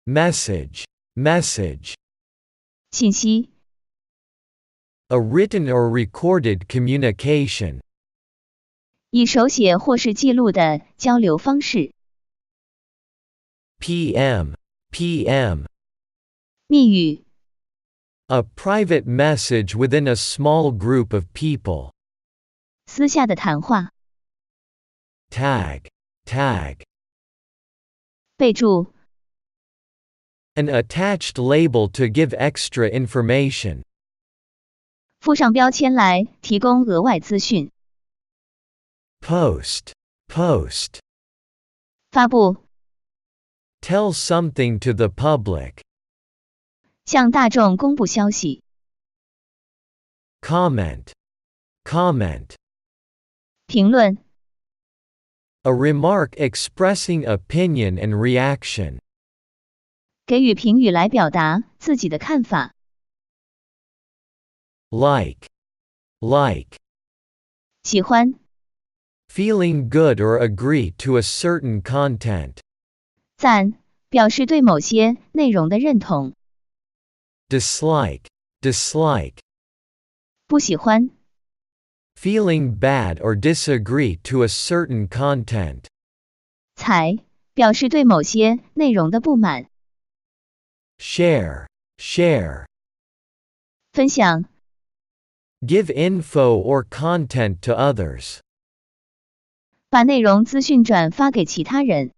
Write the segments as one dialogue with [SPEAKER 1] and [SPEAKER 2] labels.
[SPEAKER 1] message, message.
[SPEAKER 2] 信息
[SPEAKER 1] A written or recorded communication.
[SPEAKER 2] 以手写或是记录的交流方式。
[SPEAKER 1] PM, PM.
[SPEAKER 2] 密语
[SPEAKER 1] A private message within a small group of people.
[SPEAKER 2] 私下的谈话。
[SPEAKER 1] Tag, tag.
[SPEAKER 2] 备注
[SPEAKER 1] An attached label to give extra information.
[SPEAKER 2] 附上标签来提供额外资讯。
[SPEAKER 1] Post, post.
[SPEAKER 2] 发布
[SPEAKER 1] Tell something to the public.
[SPEAKER 2] 向大众公布消息。
[SPEAKER 1] Comment, comment.
[SPEAKER 2] 评论
[SPEAKER 1] A remark expressing opinion and reaction.
[SPEAKER 2] 给予评语来表达自己的看法。
[SPEAKER 1] Like, like.
[SPEAKER 2] 喜欢
[SPEAKER 1] Feeling good or agree to a certain content.
[SPEAKER 2] 赞表示对某些内容的认同。
[SPEAKER 1] Dislike, dislike.
[SPEAKER 2] 不喜欢
[SPEAKER 1] Feeling bad or disagree to a certain content.
[SPEAKER 2] 采表示对某些内容的不满。
[SPEAKER 1] Share, share.
[SPEAKER 2] 分享
[SPEAKER 1] Give info or content to others.
[SPEAKER 2] 把内容资讯转发给其他人。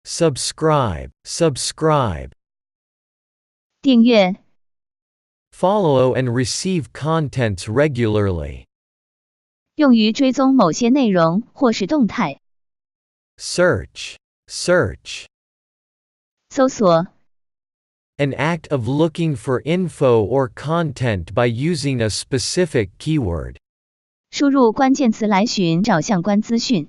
[SPEAKER 1] Subscribe, subscribe.
[SPEAKER 2] 订阅
[SPEAKER 1] Follow and receive contents regularly.
[SPEAKER 2] 用于追踪某些内容或是动态。
[SPEAKER 1] Search, search.
[SPEAKER 2] 搜索
[SPEAKER 1] An act of looking for info or content by using a specific keyword.
[SPEAKER 2] 输入关键词来寻找相关资讯。